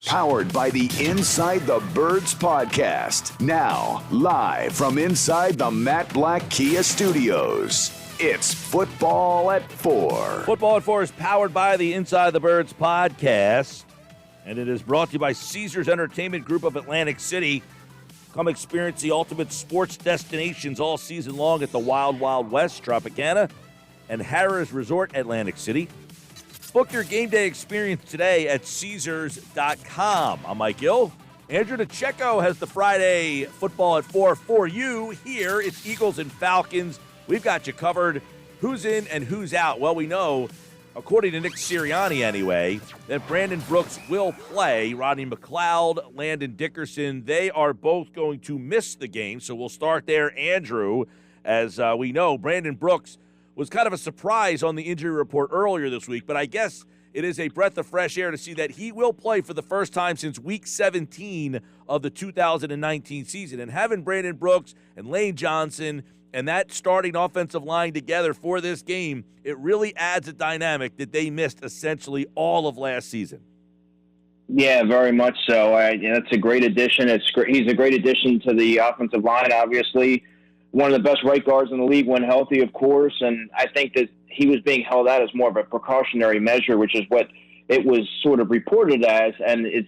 Powered by the Inside the Birds podcast. Now, live from inside the Matt Black Kia Studios. It's Football at 4. Football at 4 is powered by the Inside the Birds podcast. And it is brought to you by Caesars Entertainment Group of Atlantic City. Come experience the ultimate sports destinations all season long at the Wild Wild West, Tropicana, and Harrah's Resort, Atlantic City. Book your game day experience today at Caesars.com. I'm Mike Gill. Andrew DiCecco has the Friday Football at 4 for you. Here, it's Eagles and Falcons. We've got you covered. Who's in and who's out? Well, we know, according to Nick Sirianni anyway, that Brandon Brooks will play. Rodney McLeod, Landon Dickerson, they are both going to miss the game. So we'll start there, Andrew. As we know, Brandon Brooks was kind of a surprise on the injury report earlier this week, but I guess it is a breath of fresh air to see that he will play for the first time since Week 17 of the 2019 season. And having Brandon Brooks and Lane Johnson and that starting offensive line together for this game, it really adds a dynamic that they missed essentially all of last season. Yeah, very much so. It's a great addition. He's a great addition to the offensive line, obviously. One of the best right guards in the league when healthy, of course, and I think that he was being held out as more of a precautionary measure, which is what it was sort of reported as, and it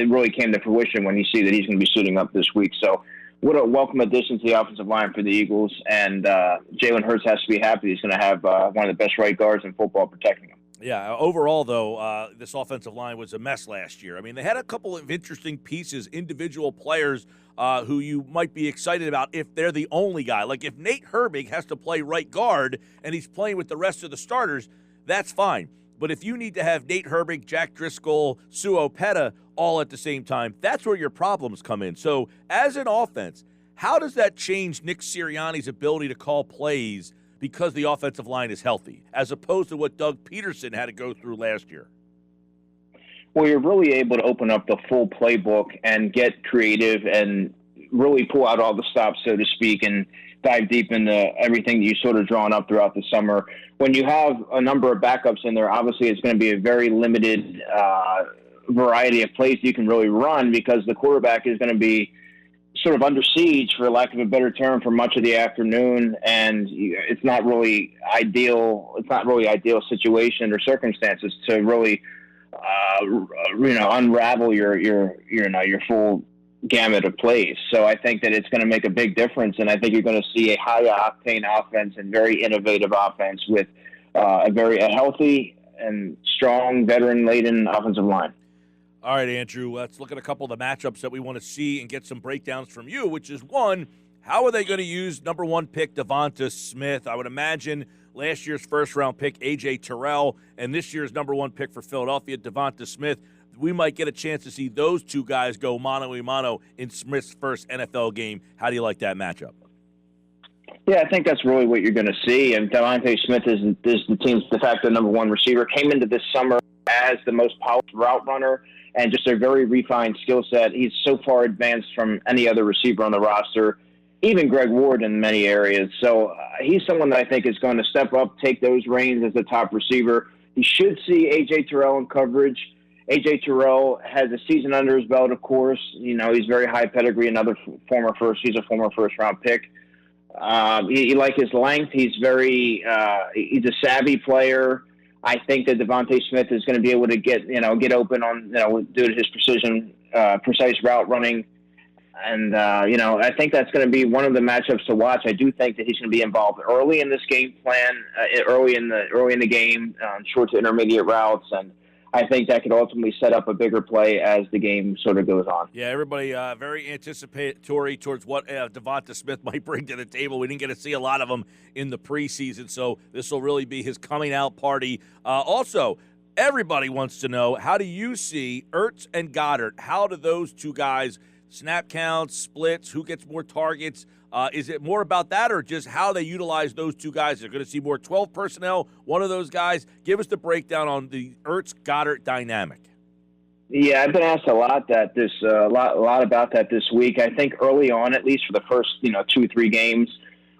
really came to fruition when you see that he's going to be suiting up this week. So what a welcome addition to the offensive line for the Eagles, and Jalen Hurts has to be happy he's going to have one of the best right guards in football protecting him. Yeah, overall, though, this offensive line was a mess last year. I mean, they had a couple of interesting pieces, individual players who you might be excited about if they're the only guy. Like if Nate Herbig has to play right guard and he's playing with the rest of the starters, that's fine. But if you need to have Nate Herbig, Jack Driscoll, Sue Opeta all at the same time, that's where your problems come in. So as an offense, how does that change Nick Sirianni's ability to call plays because the offensive line is healthy, as opposed to what Doug Peterson had to go through last year? Well, you're really able to open up the full playbook and get creative and really pull out all the stops, so to speak, and dive deep into everything that you sort of drawn up throughout the summer. When you have a number of backups in there, obviously it's going to be a very limited variety of plays you can really run because the quarterback is going to be sort of under siege, for lack of a better term, for much of the afternoon, and it's not really ideal. It's not really ideal situation or circumstances to really, unravel your full gamut of plays. So I think that it's going to make a big difference, and I think you're going to see a high octane offense and very innovative offense with a healthy and strong, veteran-laden offensive line. All right, Andrew, let's look at a couple of the matchups that we want to see and get some breakdowns from you, which is, one, how are they going to use number one pick Devonta Smith? I would imagine last year's first-round pick, A.J. Tyrell, and this year's number one pick for Philadelphia, Devonta Smith. We might get a chance to see those two guys go mano-a-mano in Smith's first NFL game. How do you like that matchup? Yeah, I think that's really what you're going to see. And Devonta Smith is the team's de facto number one receiver. Came into this summer as the most polished route runner and just a very refined skill set. He's so far advanced from any other receiver on the roster, even Greg Ward in many areas. So he's someone that I think is going to step up, take those reins as the top receiver. He should see A.J. Tyrell in coverage. A.J. Tyrell has a season under his belt, of course. You know, he's very high pedigree, he's a former first-round pick. You like his length. He's he's a savvy player. I think that Devonta Smith is going to be able to get open on, due to his precise route running. And, I think that's going to be one of the matchups to watch. I do think that he's going to be involved early in this game plan, early in the game, short to intermediate routes. And I think that could ultimately set up a bigger play as the game sort of goes on. Yeah, everybody very anticipatory towards what Devonta Smith might bring to the table. We didn't get to see a lot of him in the preseason, so this will really be his coming out party. Also, everybody wants to know, how do you see Ertz and Goddard? How do those two guys, snap counts, splits, who gets more targets? Is it more about that or just how they utilize those two guys? They're going to see more 12 personnel, one of those guys. Give us the breakdown on the Ertz-Goddard dynamic. Yeah, I've been asked a lot about that this week. I think early on, at least for the first 2-3 games,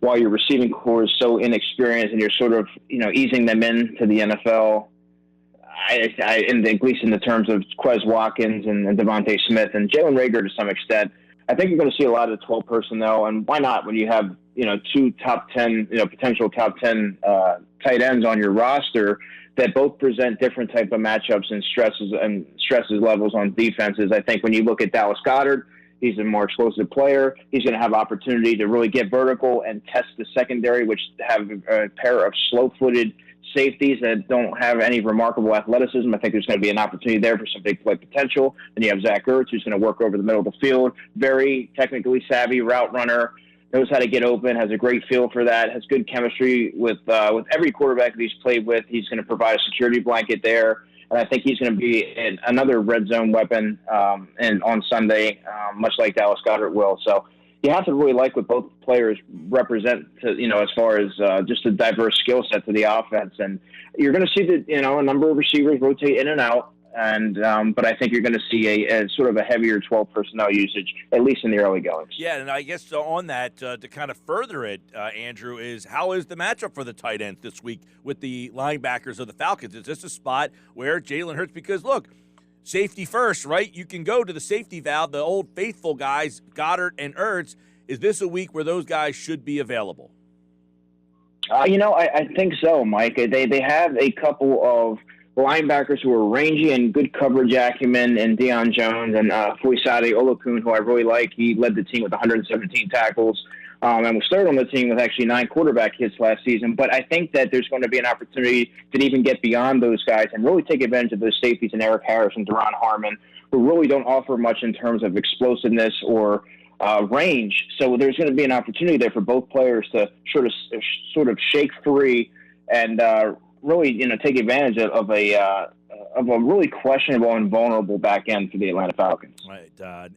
while your receiving core is so inexperienced and you're sort of easing them into the NFL, at least in the terms of Quez Watkins and Devontae Smith and Jalen Reagor to some extent, I think you're going to see a lot of the 12 personnel. And why not when you have, two top 10, potential top 10 tight ends on your roster that both present different type of matchups and stresses levels on defenses. I think when you look at Dallas Goddard, he's a more explosive player. He's going to have opportunity to really get vertical and test the secondary, which have a pair of slow-footed safeties that don't have any remarkable athleticism. I think there's going to be an opportunity there for some big play potential. Then you have Zach Ertz, who's going to work over the middle of the field. Very technically savvy route runner, knows how to get open, has a great feel for that, has good chemistry with every quarterback that he's played with. He's going to provide a security blanket there. And I think he's going to be another red zone weapon and on Sunday, much like Dallas Goddard will. So you have to really like what both players represent, as far as just a diverse skill set to the offense. And you're going to see a number of receivers rotate in and out. And but I think you're going to see a sort of a heavier 12 personnel usage, at least in the early goings. Yeah, and I guess on that, to kind of further it, Andrew, is how is the matchup for the tight ends this week with the linebackers of the Falcons? Is this a spot where Jalen Hurts, because look, safety first, right? You can go to the safety valve, the old faithful guys, Goddard and Ertz. Is this a week where those guys should be available? I think so, Mike. They have a couple of linebackers who are rangy and good coverage acumen, and Deion Jones and Foyesade Olokun, who I really like. He led the team with 117 tackles and was third on the team with actually 9 quarterback hits last season. But I think that there's going to be an opportunity to even get beyond those guys and really take advantage of those safeties in Eric Harris and Deron Harmon, who really don't offer much in terms of explosiveness or range. So there's going to be an opportunity there for both players to sort of shake free and really, take advantage of a really questionable and vulnerable back end for the Atlanta Falcons. Right.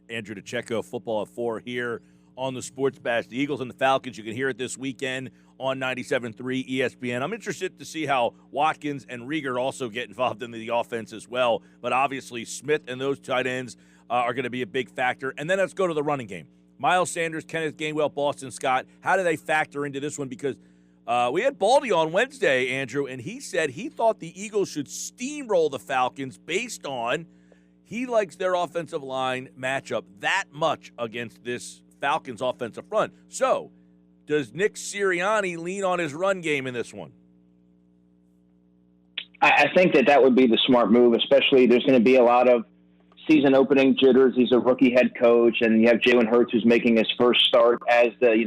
Andrew DiCecco, Football at 4 here on the Sports Bash. The Eagles and the Falcons, you can hear it this weekend on 97.3 ESPN. I'm interested to see how Watkins and Reagor also get involved in the offense as well. But obviously Smith and those tight ends are going to be a big factor. And then let's go to the running game. Miles Sanders, Kenneth Gainwell, Boston Scott. How do they factor into this one? Because we had Baldy on Wednesday, Andrew, and he said he thought the Eagles should steamroll the Falcons based on he likes their offensive line matchup that much against this Falcons offensive front. So, does Nick Sirianni lean on his run game in this one? I think that would be the smart move, especially there's going to be a lot of season opening jitters. He's a rookie head coach, and you have Jalen Hurts, who's making his first start as the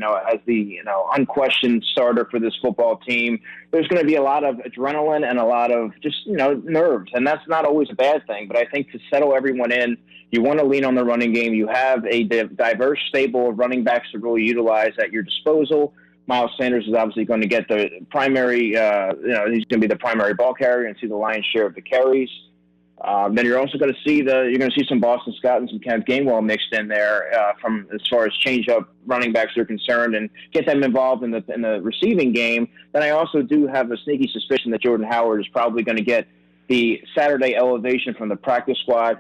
unquestioned starter for this football team. There's going to be a lot of adrenaline and a lot of just, nerves, and that's not always a bad thing. But I think to settle everyone in, you want to lean on the running game. You have a diverse stable of running backs to really utilize at your disposal. Miles Sanders is obviously going to get the primary, he's going to be the primary ball carrier and see the lion's share of the carries. Then you're also going to see some Boston Scott and some Kenneth Gainwell mixed in there from as far as change-up running backs are concerned, and get them involved in the receiving game. Then I also do have a sneaky suspicion that Jordan Howard is probably going to get the Saturday elevation from the practice squad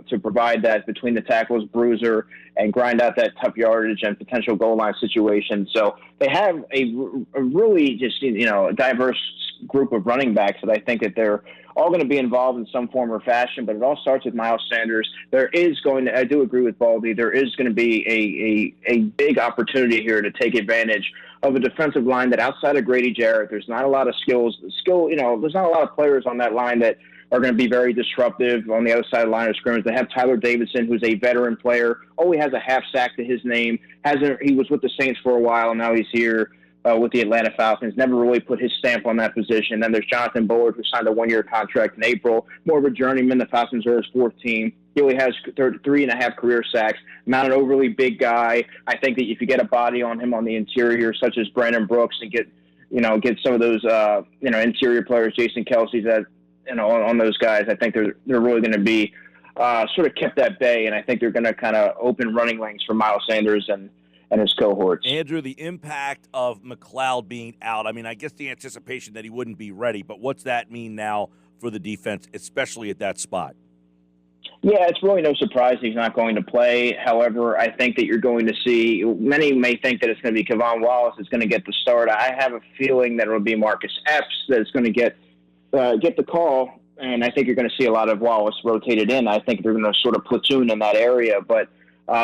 to provide that between the tackles bruiser and grind out that tough yardage and potential goal line situation. So they have a really just a diverse group of running backs that I think that they're all going to be involved in some form or fashion, but it all starts with Miles Sanders. I do agree with Baldy, there is going to be a big opportunity here to take advantage of a defensive line that outside of Grady Jarrett, there's not a lot of there's not a lot of players on that line that are going to be very disruptive on the other side of the line of scrimmage. They have Tyler Davidson, who's a veteran player, only has a half sack to his name. He was with the Saints for a while, and now he's here with the Atlanta Falcons. Never really put his stamp on that position. Then there's Jonathan Bullard, who signed a 1-year contract in April. More of a journeyman. The Falcons are his 4th team. He only has 3.5 career sacks. Not an overly big guy. I think that if you get a body on him on the interior, such as Brandon Brooks, and get some of those interior players, Jason Kelsey's on those guys, I think they're really going to be sort of kept at bay, and I think they're going to kind of open running lanes for Miles Sanders and his cohorts. Andrew, the impact of McLeod being out, I guess the anticipation that he wouldn't be ready, but what's that mean now for the defense, especially at that spot? Yeah, it's really no surprise he's not going to play. However, I think that you're going to see, many may think that it's going to be Kevon Wallace that's going to get the start. I have a feeling that it'll be Marcus Epps that's going to get the call and I think you're going to see a lot of Wallace rotated in. I think they're going to sort of platoon in that area. But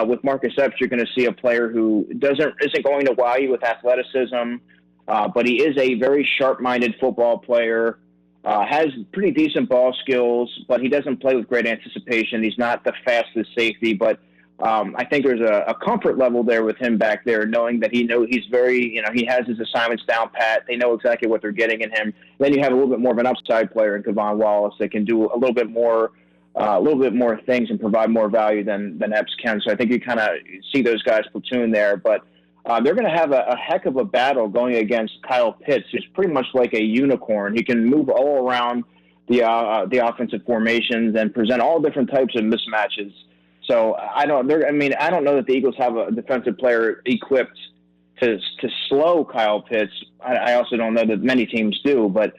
with Marcus Epps, you're going to see a player who isn't going to wow you with athleticism, but he is a very sharp-minded football player, has pretty decent ball skills, but he doesn't play with great anticipation. He's not the fastest safety, but I think there's a comfort level there with him back there, knowing that he's very, he has his assignments down pat. They know exactly what they're getting in him. Then you have a little bit more of an upside player in Kevon Wallace that can do a little bit more things and provide more value than Epps can. So I think you kind of see those guys platoon there, but they're going to have a heck of a battle going against Kyle Pitts, who's pretty much like a unicorn. He can move all around the offensive formations and present all different types of mismatches. So I don't know that the Eagles have a defensive player equipped to slow Kyle Pitts. I also don't know that many teams do, but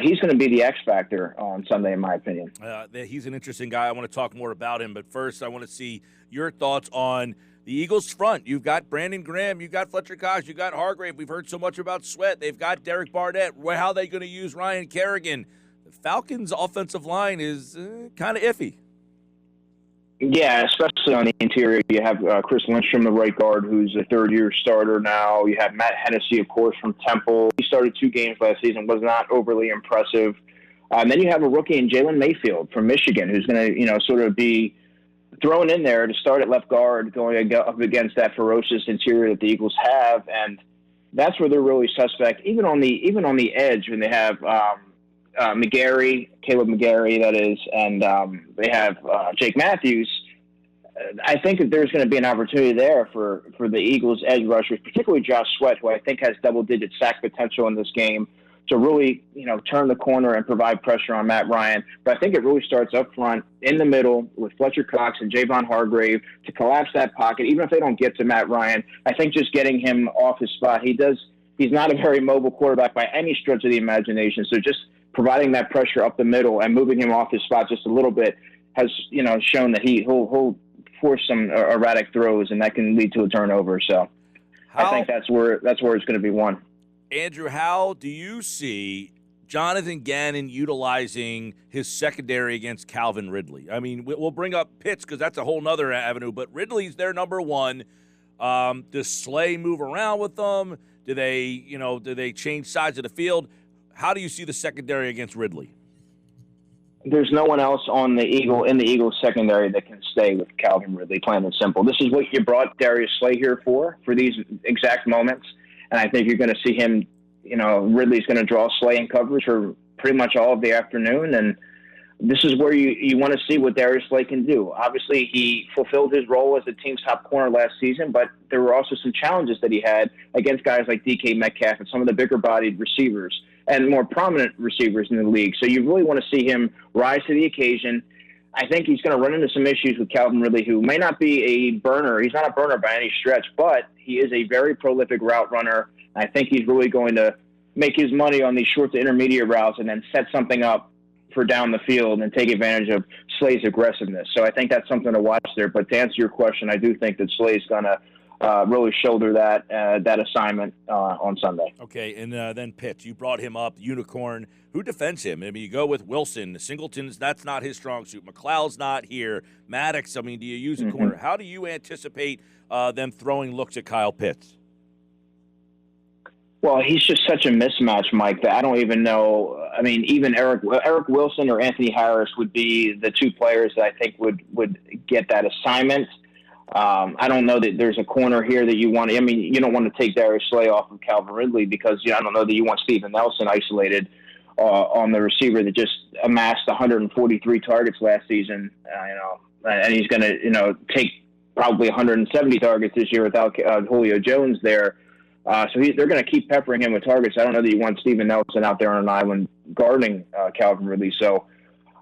he's going to be the X factor on Sunday, in my opinion. He's an interesting guy. I want to talk more about him, but first I want to see your thoughts on the Eagles front. You've got Brandon Graham, you've got Fletcher Cox, you've got Hargrave. We've heard so much about Sweat. They've got Derek Barnett. How are they going to use Ryan Kerrigan? The Falcons' offensive line is kind of iffy. Yeah, especially on the interior. You have Chris Lindstrom, the right guard, who's a third-year starter now. You have Matt Hennessy, of course, from Temple. He started 2 games last season, was not overly impressive. And then you have a rookie in Jalen Mayfield from Michigan, who's going to, sort of be thrown in there to start at left guard, going up against that ferocious interior that the Eagles have. And that's where they're really suspect. Even on the edge, when they have Caleb McGarry, that is, and they have Jake Matthews. I think that there's going to be an opportunity there for the Eagles' edge rushers, particularly Josh Sweat, who I think has double-digit sack potential in this game, to really, turn the corner and provide pressure on Matt Ryan. But I think it really starts up front, in the middle, with Fletcher Cox and Javon Hargrave to collapse that pocket. Even if they don't get to Matt Ryan, I think just getting him off his spot, he's not a very mobile quarterback by any stretch of the imagination. So just providing that pressure up the middle and moving him off his spot just a little bit has, shown that he'll force some erratic throws, and that can lead to a turnover. So I think that's where it's going to be won. Andrew, how do you see Jonathan Gannon utilizing his secondary against Calvin Ridley? I mean, we'll bring up Pitts because that's a whole nother avenue, but Ridley's their number one. Does Slay move around with them? Do they change sides of the field? How do you see the secondary against Ridley? There's no one else in the Eagles secondary that can stay with Calvin Ridley, plain and simple. This is what you brought Darius Slay here for these exact moments. And I think you're going to see him, Ridley's going to draw Slay in coverage for pretty much all of the afternoon. And this is where you want to see what Darius Slay can do. Obviously, he fulfilled his role as the team's top corner last season, but there were also some challenges that he had against guys like DK Metcalf and some of the bigger-bodied receivers and more prominent receivers in the league. So you really want to see him rise to the occasion. I think he's going to run into some issues with Calvin Ridley, who may not be a burner. He's not a burner by any stretch, but he is a very prolific route runner. I think he's really going to make his money on these short to intermediate routes and then set something up for down the field and take advantage of Slay's aggressiveness. So I think that's something to watch there. But to answer your question, I do think that Slay's going to really shoulder that assignment on Sunday. Okay, and then Pitts, you brought him up, unicorn. Who defends him? I mean, you go with Wilson. Singleton's, that's not his strong suit. McLeod's not here. Maddox, do you use a corner? How do you anticipate them throwing looks at Kyle Pitts? Well, he's just such a mismatch, Mike, that I don't even know. I mean, even Eric Wilson or Anthony Harris would be the two players that I think would get that assignment. I don't know that there's a corner here that you want. You don't want to take Darius Slay off of Calvin Ridley because I don't know that you want Steven Nelson isolated on the receiver that just amassed 143 targets last season. And he's going to take probably 170 targets this year without Julio Jones there. So they're going to keep peppering him with targets. I don't know that you want Steven Nelson out there on an island guarding Calvin Ridley. So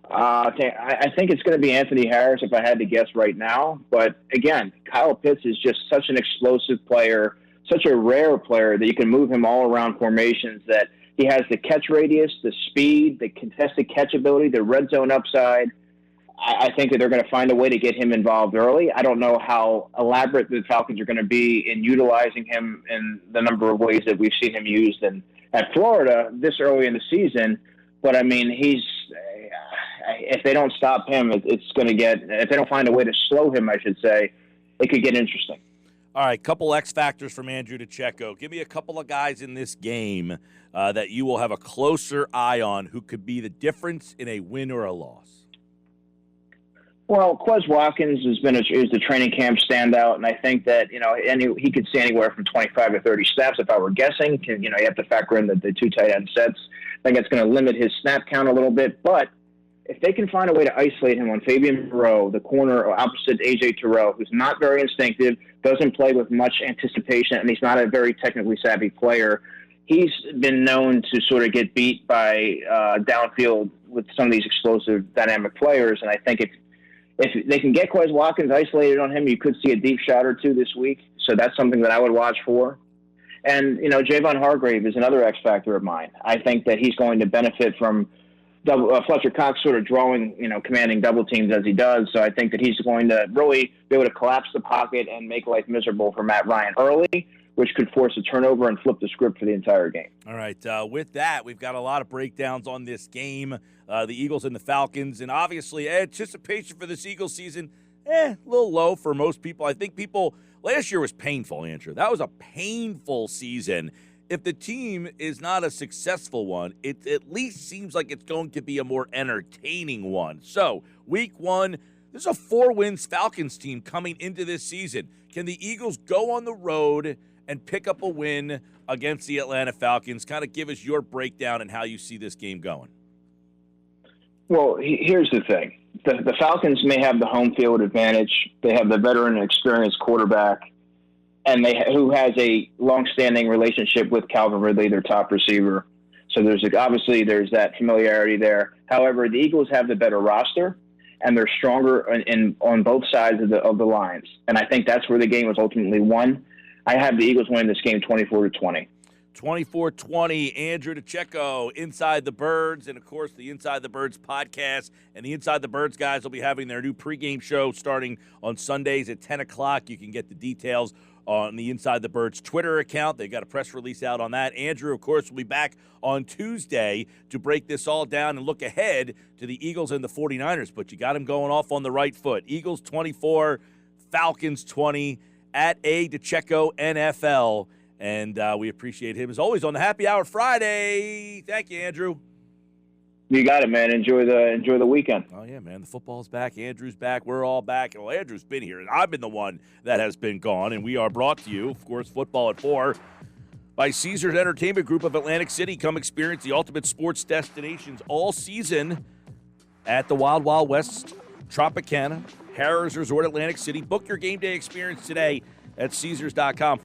I think it's going to be Anthony Harris if I had to guess right now. But, again, Kyle Pitts is just such an explosive player, such a rare player that you can move him all around formations, that he has the catch radius, the speed, the contested catch ability, the red zone upside. I think that they're going to find a way to get him involved early. I don't know how elaborate the Falcons are going to be in utilizing him in the number of ways that we've seen him used at Florida this early in the season. But, if they don't stop him, it's going to get, if they don't find a way to slow him, I should say, it could get interesting. All right, couple X factors from Andrew DiCecco. Give me a couple of guys in this game that you will have a closer eye on who could be the difference in a win or a loss. Well, Quez Watkins is the training camp standout, and I think that he could see anywhere from 25 to 30 snaps if I were guessing. You have to factor in the two tight end sets. I think it's going to limit his snap count a little bit, but if they can find a way to isolate him on Fabian Moreau, the corner opposite A.J. Tyrell, who's not very instinctive, doesn't play with much anticipation, and he's not a very technically savvy player, he's been known to sort of get beat by downfield with some of these explosive, dynamic players, and I think if they can get Quez Watkins isolated on him, you could see a deep shot or two this week. So that's something that I would watch for. And, Javon Hargrave is another X factor of mine. I think that he's going to benefit from Fletcher Cox sort of commanding double teams as he does. So I think that he's going to really be able to collapse the pocket and make life miserable for Matt Ryan early, which could force a turnover and flip the script for the entire game. All right. With that, we've got a lot of breakdowns on this game, the Eagles and the Falcons. And obviously, anticipation for this Eagles season, a little low for most people. I think last year was painful, Andrew. That was a painful season. If the team is not a successful one, it at least seems like it's going to be a more entertaining one. So, week one, this is a 4-wins Falcons team coming into this season. Can the Eagles go on the road and pick up a win against the Atlanta Falcons? Kind of give us your breakdown and how you see this game going. Well, here's the thing. The Falcons may have the home field advantage. They have the veteran and experienced quarterback, and who has a long-standing relationship with Calvin Ridley, their top receiver. So there's that familiarity there. However, the Eagles have the better roster, and they're stronger on both sides of the lines. And I think that's where the game was ultimately won. I have the Eagles winning this game 24-20. 24-20, Andrew DiCecco, Inside the Birds, and, of course, the Inside the Birds podcast. And the Inside the Birds guys will be having their new pregame show starting on Sundays at 10 o'clock. You can get the details on the Inside the Birds Twitter account. They've got a press release out on that. Andrew, of course, will be back on Tuesday to break this all down and look ahead to the Eagles and the 49ers. But you got him going off on the right foot. Eagles 24, Falcons 20 at A. DiCecco NFL. And we appreciate him, as always, on the Happy Hour Friday. Thank you, Andrew. You got it, man. Enjoy the weekend. Oh, yeah, man. The football's back. Andrew's back. We're all back. Well, Andrew's been here, and I've been the one that has been gone. And we are brought to you, of course, Football at 4, by Caesars Entertainment Group of Atlantic City. Come experience the ultimate sports destinations all season at the Wild Wild West Tropicana, Harrah's Resort, Atlantic City. Book your game day experience today at Caesars.com.